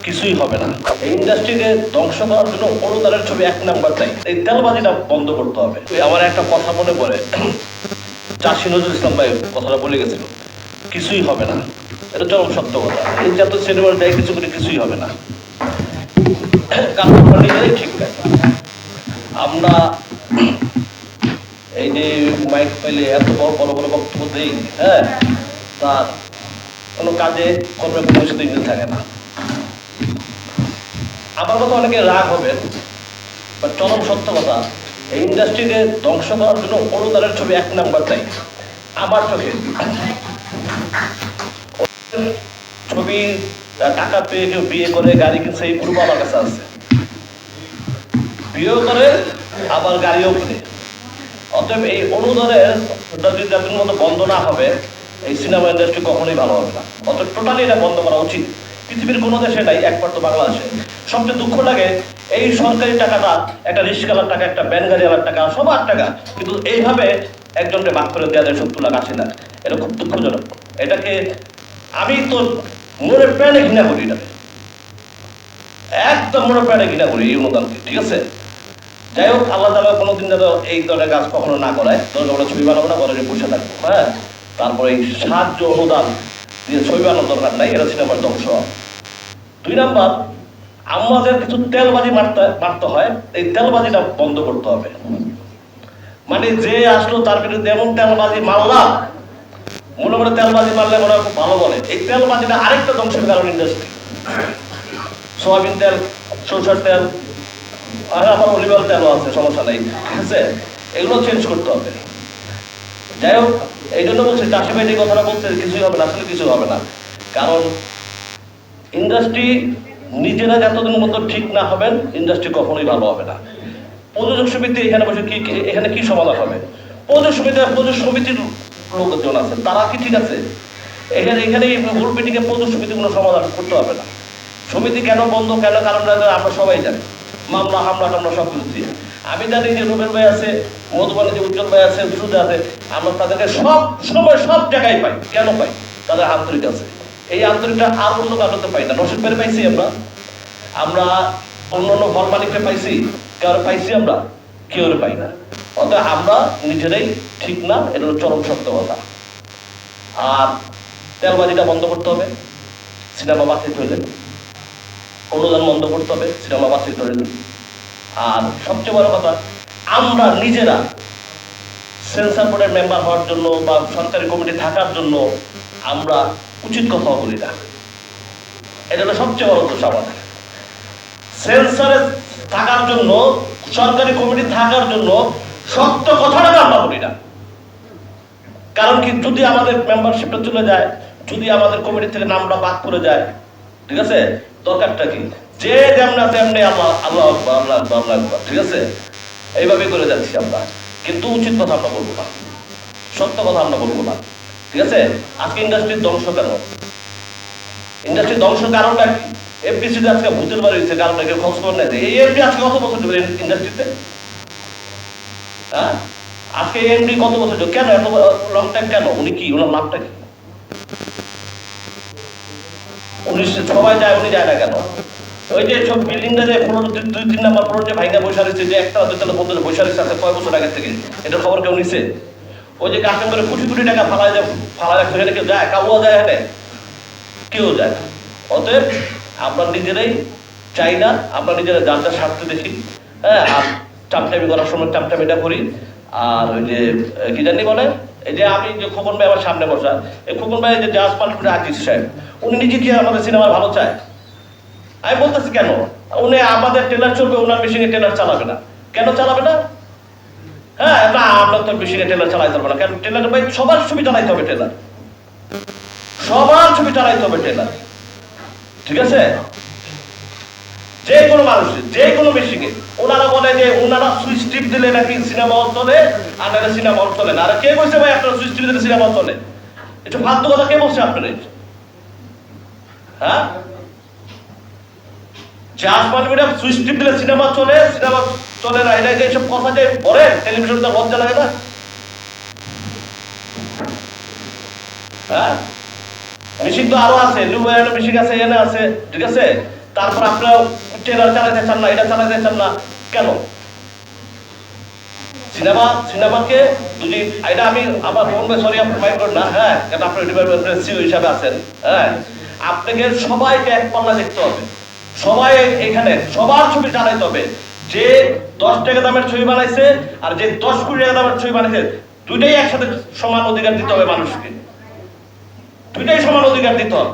কিছুই হবে না। এই ইন্ডাস্ট্রিকে ধ্বংস করার জন্য অনুদানের ছবি এক নাম্বার চাই। এই তেলবাজিটা বন্ধ করতে হবে। আমার একটা কথা মনে পড়ে, চাষী নজরুল ইসলাম ভাই কথাটা বলে গেছিল, কিছুই হবে না। এটা চরম সত্য কথা। এই যত সিনেমার দেয় কিছু করে কিছুই হবে না, কারণ আমরা নিজেরাই ঠিক নাই। আমরা এই যে মাইক পাইলে এত বড় বড় বড় বক্তব্য দিই, হ্যাঁ, তার কোনো কাজে কর্মে কোনো সাথে মিল থাকে না। আমার কথা অনেকে রাগ হবে, বা চরম সত্য কথা, এই ইন্ডাস্ট্রিকে ধ্বংস করার জন্য অনুদানের ছবি এক নাম্বার চাই আমার চোখে। ছবি টাকা পেয়ে কেউ বিয়ে করে গাড়ি কিনছে, এই গ্রুপ আমার কাছে আছে। বিয়েও করে আবার গাড়িও কিনে। অতএব এই অনুদানের যদি যাদের মতো বন্ধ না হবে, এই সিনেমা ইন্ডাস্ট্রি কখনোই ভালো হবে না। অতএব টোটালি এটা বন্ধ করা উচিত। পৃথিবীর কোনো দেশে নাই, একমাত্র বাংলাদেশে। সবচেয়ে দুঃখ লাগে, এই সরকারি টাকাটা একটা রিস্কালার টাকা, একটা ব্যান গাড়িওয়ালার টাকা, সবার টাকা, কিন্তু এইভাবে একজনকে ভাগ করে দেওয়া যায় 70 লাখ 80 লাখ। এটা খুব দুঃখজনক। এটাকে আমি তো মনে প্রাণে ঘৃণা করি, এটাকে একদম মনে প্রাণে ঘৃণা করি এই অনুদানকে। ঠিক আছে, যাই হোক, আল্লাহ তাআলা কোনোদিন যেন এই ধরনের কাজ কখনো না করায়। ধরুন আমরা ছবি বানাবো না, ঘরে বসে থাকবো, হ্যাঁ, তারপরে এই সাহায্য অনুদান দিয়ে ছবি বানানোর দরকার নাই, এটা সিনেমার ধ্বংস। 2 নাম্বার, আমাদের কিছু তেলবাজি মারতে হয়, এই তেলবাজিটা বন্ধ করতে হবে। মানে যে আসলো তার বিরুদ্ধে এমন তেলবাজি মারলাম, মনে করে তেলবাজি মারলে মনে হয় খুব ভালো বলে। এই তেলবাজিটা আরেকটা ধ্বংসের কারণ ইন্ডাস্ট্রি। সোয়াবিন তেল, সরষের তেল, আর আমার অলিভ তেলও আছে, সমস্যা নেই, ঠিক আছে, এগুলো চেঞ্জ করতে হবে। যাই হোক, এই জন্য বলছি, চাষি ভাই যে কথাটা বলছে কিছুই হবে না, আসলে কিছু হবে না। কারণ ইন্ডাস্ট্রি নিজেরা যতদিন মতো ঠিক না হবেন, ইন্ডাস্ট্রি কখনোই ভালো হবে না। প্রযোজক সমিতি এখানে বসে এখানে কি সমাধান হবে? প্রযোজক সমিতির লোকজন আছে, তারা কি ঠিক আছে? এখানে এই মূল মিটিংয়ে প্রযোজক সমিতি কোনো সমাধান করতে হবে না। সমিতি কেন বন্ধ, কেন কারণ আমরা সবাই জানি, মামলা হামলা টামলা সব কিছু দিয়ে। আমি জানি যে রুবেল ভাই আছে, মধুবানী যে উজ্জ্বল ভাই আছে, সুদে আছে, আমরা তাদেরকে সব সময় সব জায়গায় পাই। কেন পাই? তাদের আন্তরিক আছে। এই আন্তরিকটা আর অন্য কারণে পাই না। নসিব ভাই পাইছি আমরা অন্য অন্য হল মালিককে পাইছি, কেউ পাইছি আমরা, কেউ পাই না। অর্থাৎ আমরা নিজেরাই ঠিক না, এটা হলো চরম সত্য কথা। আর তেলবাজিটা বন্ধ করতে হবে, সিনেমা বাতিল হইলে অনুদান বন্ধ করতে হবে, সিনেমা বাতিল হইলে। আর সবচেয়ে বড় কথা, আমরা নিজেরা সেন্সর বোর্ডের মেম্বার হওয়ার জন্য বা সরকারি কমিটি থাকার জন্য আমরা উচিত কথা বলি না। এটা হলো সবচেয়ে বড় দোষ আমাদের। সেন্সরে থাকার জন্য, সরকারি কমিটি থাকার জন্য সত্য কথাটা আমরা বলি না। কারণ কি, যদি আমাদের মেম্বারশিপটা চলে যায়, যদি আমাদের কমিটি থেকে নামটা বাদ করে যায়, ঠিক আছে, দরকারটা কি? যে যেমন আছে এমনি আল্লাহ আল্লাহ আল্লাহ আল্লাহ, ঠিক আছে, এইভাবে করে যাচ্ছি আমরা। কিন্তু উচিত কথা আমরা বলবো না, সত্য কথা আমরা বলবো না, ঠিক আছে। আজকে ইন্ডাস্ট্রির ধ্বংস কেন? ইন্ডাস্ট্রির ধ্বংস কারণটা কি? এফডিসিতে আজকে ভূতের বাড়ি হয়েছে, কারণ কেউ খোঁজ করে নেয়। এই এমডি আজকে কত বছর ধরে ইন্ডাস্ট্রিতে? হ্যাঁ, আজকে এমডি কত বছর, কেন এত লং টাইম কেন? উনি কি, ওনার নামটা কি? উনি সবাই যায়, উনি যায় না কেন? ওই যে সব বিল্ডিংটা যে 2-3 নাম্বার ফ্লোর যে ভাইঙ্গা বসে রয়েছে, যে একটা দুতলা বন্ধু বসে রয়েছে আছে কয় বছর আগে থেকে, এটার খবর কেউ নিছে? ওই যে কাস্টম করে কোটি কোটি টাকা ফালায় রাখছে, এখানে কেউ যায়? কাউয়া যায়? এখানে কেউ যায় না। অতএব আমরা নিজেরাই চাই না, আমরা নিজেরা যার যার স্বার্থ দেখি, হ্যাঁ, আর চামচামি করার সময় চামচামিটা করি। আর ওই যে কি জানি বলে, এই যে আমি যে খোকন ভাই আমার সামনে বসা, এই খোকন ভাই যে জাজ পাল্টুরে আজিজ সাহেব, উনি নিজে কি আমাদের সিনেমা ভালো চায়? আমি বলতেছি কেন উনি আমাদের ট্রেলার চলবে, ওনার মেশিনে ট্রেলার চালাবে না? কেন চালাবে না? হ্যাঁ, না, আমরা তো মেশিনে ট্রেলার চালাইতে পারবো না। কেন? ট্রেলার ভাই সবার ছবি চালাইতে হবে, ট্রেলার সবার ছবি চালাইতে হবে, ট্রেলার, ঠিক আছে, যে কোনো মানুষের যে কোনো মেশিনে। ওনারা বলে যে ওনারা সুইচ টিপ দিলে নাকি সিনেমা হল চলে, আর নাকি সিনেমা হল চলে না। আর কে বলছে ভাই আপনারা সুইচ টিপ দিলে সিনেমা হল চলে? একটু ফালতু কথা কে বলছে আপনারা? হ্যাঁ, জাজ পাল্টুরে সুইচ টিপ দিলে সিনেমা চলে না, এটা এইসব কথা যে বলে টেলিভিশনে, তো লজ্জা লাগে না? হ্যাঁ, মেশিন তো আরো আছে, লুবায়ানো মেশিন আছে, এনে আছে, ঠিক আছে। তারপর আপনারা ট্রেলার চালাতে চান না, এটা চালাতে চান না কেন? সিনেমাকে যদি এটা আমি আমার সরি আপনি মাইন্ড করেন না, হ্যাঁ, কারণ আপনি ডিপার্টমেন্টের সিও হিসাবে আছেন, হ্যাঁ, আপনাকে সবাইকে এক পাল্লা দেখতে হবে, সবাই এখানে সবার ছবি টানাইতে হবে। যে 10 টাকা দামের ছবি বানাইছে আর যে 10 কোটি টাকা দামের ছবি বানাইছে, দুইটাই একসাথে সমান অধিকার দিতে হবে মানুষকে, দুইটাই সমান অধিকার দিতে হবে।